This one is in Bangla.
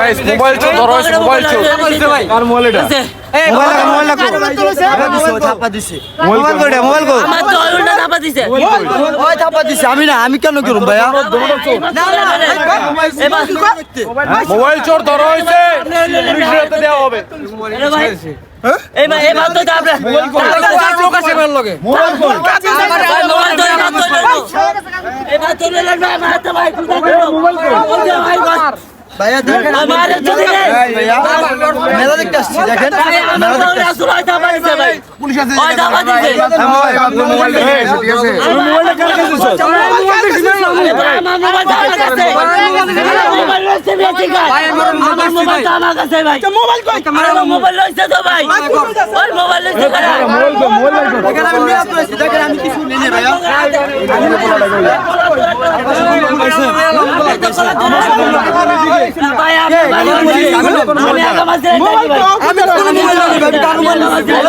গাইস মোবাইল চোর ধরা হয়েছে মোবাইল চোর কার মোবাইল এটা আমি কেন করুম ভাইয়া মোবাইল চোর ধরা হয়েছে পুলিশের হাতে দেওয়া হবে ভাইয়া দেখেন মেলা দেখতে আসছি দেখেন পুলিশ আছে আমি